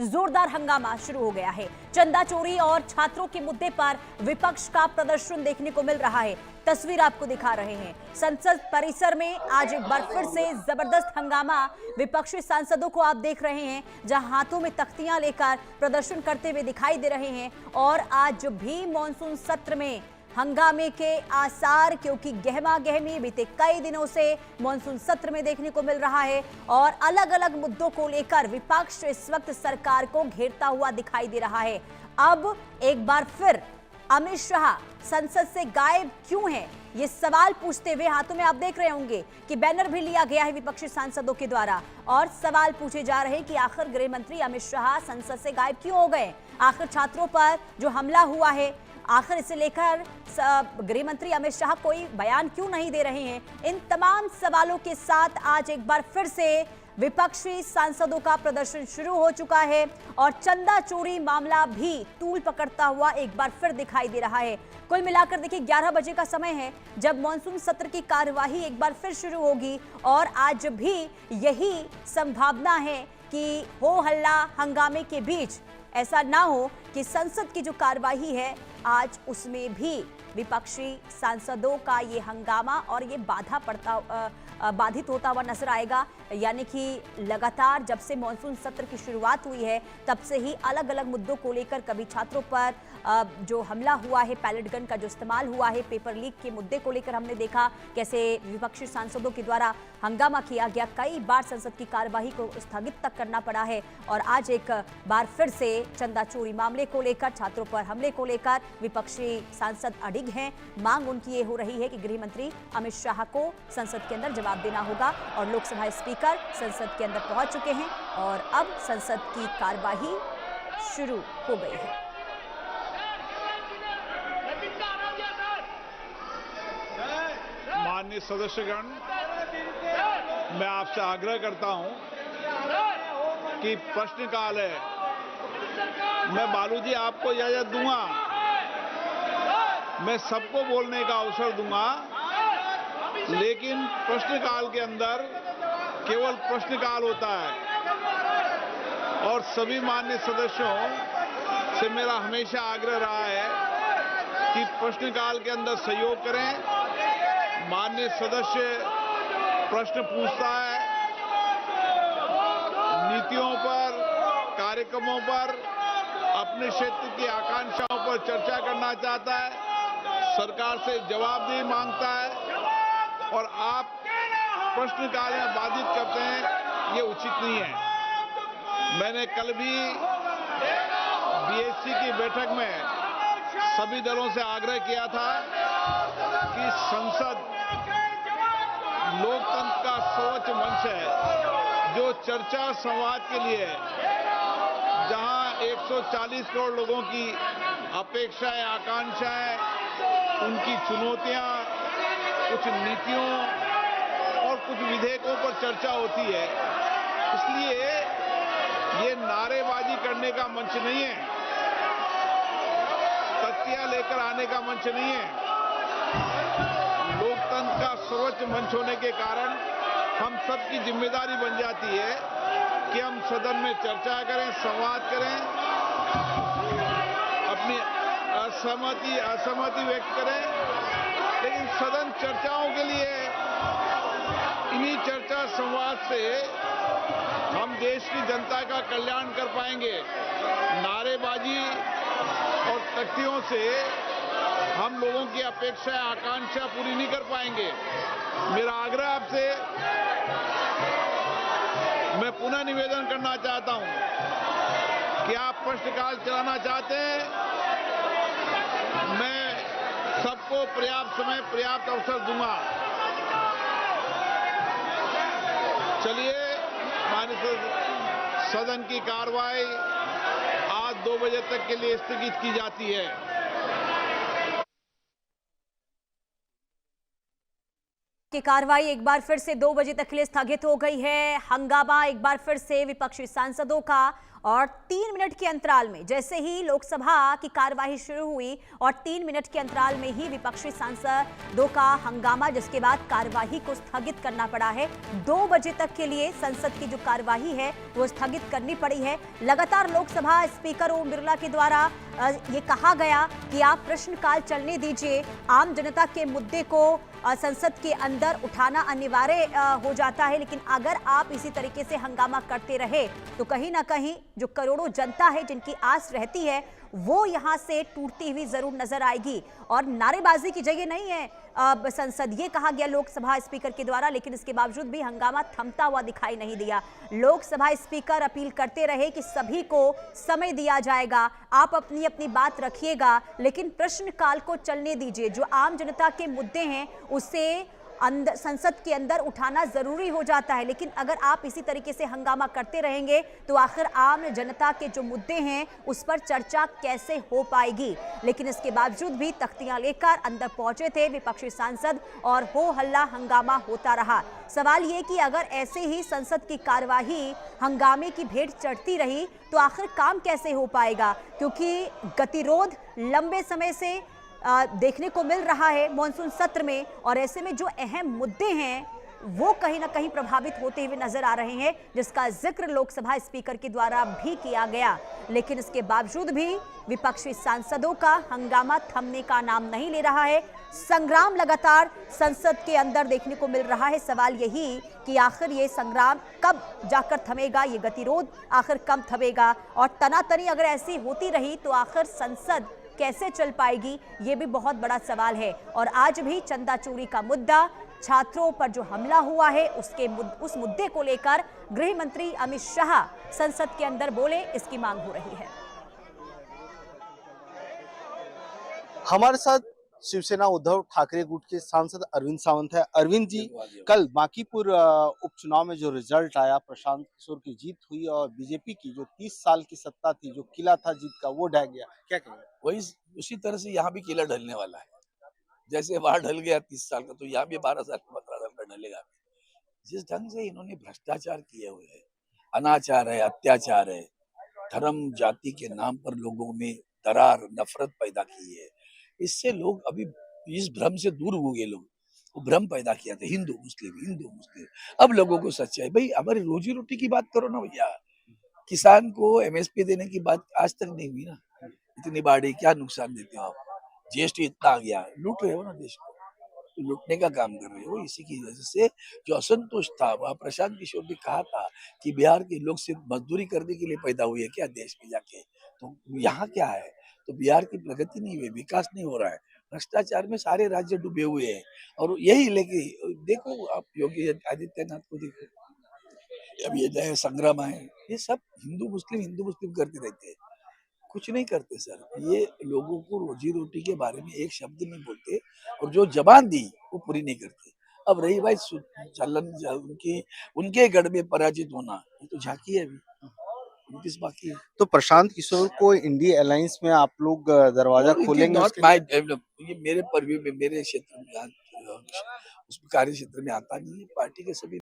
जोरदार हंगामा शुरू हो गया है। चंदा चोरी और छात्रों के मुद्दे पर विपक्ष का प्रदर्शन देखने को मिल रहा है। तस्वीर आपको दिखा रहे हैं। संसद परिसर में आज एक बार फिर से जबरदस्त हंगामा। विपक्षी सांसदों को आप देख रहे हैं जहां हाथों में तख्तियां लेकर प्रदर्शन करते हुए दिखाई दे रहे हैं। और आज भी मॉनसून सत्र में हंगामे के आसार, क्योंकि गहमा गहमी बीते कई दिनों से मॉनसून सत्र में देखने को मिल रहा है और अलग अलग मुद्दों को लेकर विपक्ष इस वक्त सरकार को घेरता हुआ दिखाई दे रहा है। अब एक बार फिर अमित शाह संसद से गायब क्यों हैं? ये सवाल पूछते हुए हाथों में आप देख रहे होंगे कि बैनर भी लिया गया है विपक्षी सांसदों के द्वारा और सवाल पूछे जा रहे हैं कि आखिर गृह मंत्री अमित शाह संसद से गायब क्यों हो गए? आखिर छात्रों पर जो हमला हुआ है, आखिर इसे लेकर गृह मंत्री अमित शाह कोई बयान क्यों नहीं दे रहे हैं? इन तमाम सवालों के साथ आज एक बार फिर से विपक्षी सांसदों का प्रदर्शन शुरू हो चुका है और चंदा चोरी मामला भी तूल पकड़ता हुआ एक बार फिर दिखाई दे रहा है। कुल मिलाकर देखिए 11 बजे का समय है जब मॉनसून सत्र की कार्यवाही एक बार फिर शुरू होगी और आज भी यही संभावना है कि हो हल्ला हंगामे के बीच ऐसा ना हो कि संसद की जो कार्यवाही है आज उसमें भी विपक्षी सांसदों का ये हंगामा और ये बाधित होता हुआ नजर आएगा। यानी कि लगातार जब से मॉनसून सत्र की शुरुआत हुई है तब से ही अलग अलग मुद्दों को लेकर, कभी छात्रों पर जो हमला हुआ है, पैलेट गन का जो इस्तेमाल हुआ है, पेपर लीक के मुद्दे को लेकर हमने देखा कैसे विपक्षी सांसदों के द्वारा हंगामा किया गया। कई बार संसद की कार्यवाही को स्थगित तक करना पड़ा है और आज एक बार फिर से चंदा चोरी मामले को लेकर, छात्रों पर हमले को लेकर विपक्षी सांसद अडिग हैं। मांग उनकी ये हो रही है कि गृह मंत्री अमित शाह को संसद के अंदर जवाब देना होगा और लोकसभा स्पीकर संसद के अंदर पहुंच चुके हैं और अब संसद की कार्यवाही शुरू हो गई है। माननीय सदस्यगण, मैं आपसे आग्रह करता हूं कि प्रश्नकाल है। मैं बालू जी आपको इजाजत दूंगा, मैं सबको बोलने का अवसर दूंगा, लेकिन प्रश्नकाल के अंदर केवल प्रश्नकाल होता है और सभी माननीय सदस्यों से मेरा हमेशा आग्रह रहा है कि प्रश्नकाल के अंदर सहयोग करें। माननीय सदस्य प्रश्न पूछता है, नीतियों पर, कार्यक्रमों पर, अपने क्षेत्र की आकांक्षाओं पर चर्चा करना चाहता है, सरकार से जवाबदेही मांगता है और आप प्रश्नकाल में बाधित करते हैं, ये उचित नहीं है। मैंने कल भी बीएससी की बैठक में सभी दलों से आग्रह किया था कि संसद लोकतंत्र का सर्वोच्च मंच है जो चर्चा संवाद के लिए, जहां 140 करोड़ लोगों की अपेक्षाएं, आकांक्षाएं, उनकी चुनौतियां, कुछ नीतियों और कुछ विधेयकों पर चर्चा होती है। इसलिए ये नारेबाजी करने का मंच नहीं है, तथ्य लेकर आने का मंच नहीं है। लोकतंत्र का सर्वोच्च मंच होने के कारण हम सबकी जिम्मेदारी बन जाती है कि हम सदन में चर्चा करें, संवाद करें, अपनी असहमति व्यक्त करें, लेकिन सदन चर्चाओं के लिए, इन्हीं चर्चा संवाद से हम देश की जनता का कल्याण कर पाएंगे। नारेबाजी और तख्तियों से हम लोगों की अपेक्षा, आकांक्षा पूरी नहीं कर पाएंगे। मेरा आग्रह आपसे, मैं पुनः निवेदन करना चाहता हूं कि आप प्रश्नकाल चलाना चाहते हैं, मैं सबको पर्याप्त समय, पर्याप्त अवसर दूंगा। चलिए, माननीय सदन की कार्रवाई आज 2 बजे तक के लिए स्थगित की जाती है। की कार्रवाई एक बार फिर से 2 बजे तक के लिए स्थगित हो गई है। हंगामा एक बार फिर से विपक्षी सांसदों का और 3 मिनट के अंतराल में जैसे ही लोकसभा की कार्यवाही शुरू हुई और 3 मिनट के अंतराल में ही विपक्षी सांसदों का हंगामा, जिसके बाद कार्यवाही को स्थगित करना पड़ा है। 2 बजे तक के लिए संसद की जो कार्यवाही है वो स्थगित करनी पड़ी है। लगातार लोकसभा स्पीकर ओम बिरला के द्वारा ये कहा गया कि आप प्रश्नकाल चलने दीजिए, आम जनता के मुद्दे को संसद के अंदर उठाना अनिवार्य हो जाता है, लेकिन अगर आप इसी तरीके से हंगामा करते रहे तो कहीं ना कहीं जो करोड़ों जनता है जिनकी आस रहती है वो यहां से टूटती हुई जरूर नजर आएगी। और नारेबाजी की जगह नहीं है संसद, ये कहा गया लोकसभा स्पीकर के द्वारा, लेकिन इसके बावजूद भी हंगामा थमता हुआ दिखाई नहीं दिया। लोकसभा स्पीकर अपील करते रहे कि सभी को समय दिया जाएगा, आप अपनी अपनी बात रखिएगा, लेकिन प्रश्नकाल को चलने दीजिए। जो आम जनता के मुद्दे हैं उसे संसद के अंदर उठाना जरूरी हो जाता है, लेकिन अगर आप इसी तरीके से हंगामा करते रहेंगे तो आखिर आम जनता के जो मुद्दे हैं उस पर चर्चा कैसे हो पाएगी। लेकिन इसके बावजूद भी तख्तियां लेकर अंदर पहुंचे थे विपक्षी सांसद और हो हल्ला हंगामा होता रहा। सवाल ये कि अगर ऐसे ही संसद की कार्यवाही हंगामे की भेंट चढ़ती रही तो आखिर काम कैसे हो पाएगा, क्योंकि गतिरोध लंबे समय से देखने को मिल रहा है मॉनसून सत्र में, और ऐसे में जो अहम मुद्दे हैं वो कहीं ना कहीं प्रभावित होते हुए नजर आ रहे हैं, जिसका जिक्र लोकसभा स्पीकर के द्वारा भी किया गया। लेकिन इसके बावजूद भी विपक्षी सांसदों का हंगामा थमने का नाम नहीं ले रहा है। संग्राम लगातार संसद के अंदर देखने को मिल रहा है। सवाल यही कि आखिर ये संग्राम कब जाकर थमेगा, ये गतिरोध आखिर कब थमेगा, और तनातनी अगर ऐसी होती रही तो आखिर संसद कैसे चल पाएगी, ये भी बहुत बड़ा सवाल है। और आज भी चंदा चोरी का मुद्दा, छात्रों पर जो हमला हुआ है उस मुद्दे को लेकर गृह मंत्री अमित शाह संसद के अंदर बोले, इसकी मांग हो रही है। हमारे साथ शिवसेना उद्धव ठाकरे गुट के सांसद अरविंद सावंत है। अरविंद जी, कल बांकीपुर उपचुनाव में जो रिजल्ट आया, प्रशांत किशोर की जीत हुई और बीजेपी की जो 30 साल की सत्ता थी, जो किला था जीत का, वो ढह गया, क्या कहेंगे? वही उसी तरह से यहाँ भी किला ढलने वाला है। जैसे वहां ढल गया 30 साल का, तो यहाँ भी 12 साल 15 साल का ढलेगा। जिस ढंग से इन्होंने भ्रष्टाचार किए हुए है, अनाचार है, अत्याचार है, धर्म जाति के नाम पर लोगों में दरार नफरत पैदा की है, इससे लोग अभी इस भ्रम से दूर हो गए। लोग वो भ्रम पैदा किया था, हिंदू मुस्लिम। अब लोगों को सच्चाई, भाई हमारी रोजी रोटी की बात करो ना भैया। किसान को एमएसपी देने की बात आज तक नहीं हुई ना। इतनी बाढ़ी, क्या नुकसान देते हो आप? जीएसटी इतना आ गया, लूट रहे हो ना देश को, तो लूटने का काम कर रहे हो। इसी की वजह से जो असंतोष था, वह प्रशांत किशोर ने कहा था कि बिहार के लोग सिर्फ मजदूरी करने के लिए पैदा हुए क्या देश में जाके, तो यहाँ क्या है? तो बिहार की प्रगति नहीं हुई, विकास नहीं हो रहा है, भ्रष्टाचार में सारे राज्य डूबे हुए हैं। और यही लेके देखो आप, योगी आदित्यनाथ को देखो, अब ये नए संग्राम है, ये सब हिंदू मुस्लिम करते रहते हैं, कुछ नहीं करते सर। ये लोगों को रोजी रोटी के बारे में एक शब्द नहीं बोलते, और जो जबान दी वो पूरी नहीं करते। अब रही भाई चलन उनके गढ़ में पराजित होना, ये तो झांकी है, अभी 29 बाकी है। तो प्रशांत किशोर को इंडिया अलायंस में आप लोग दरवाजा खोलेंगे? ये मेरे परव्यू में, मेरे क्षेत्र में, उस कार्य क्षेत्र में आता नहीं है। पार्टी के सभी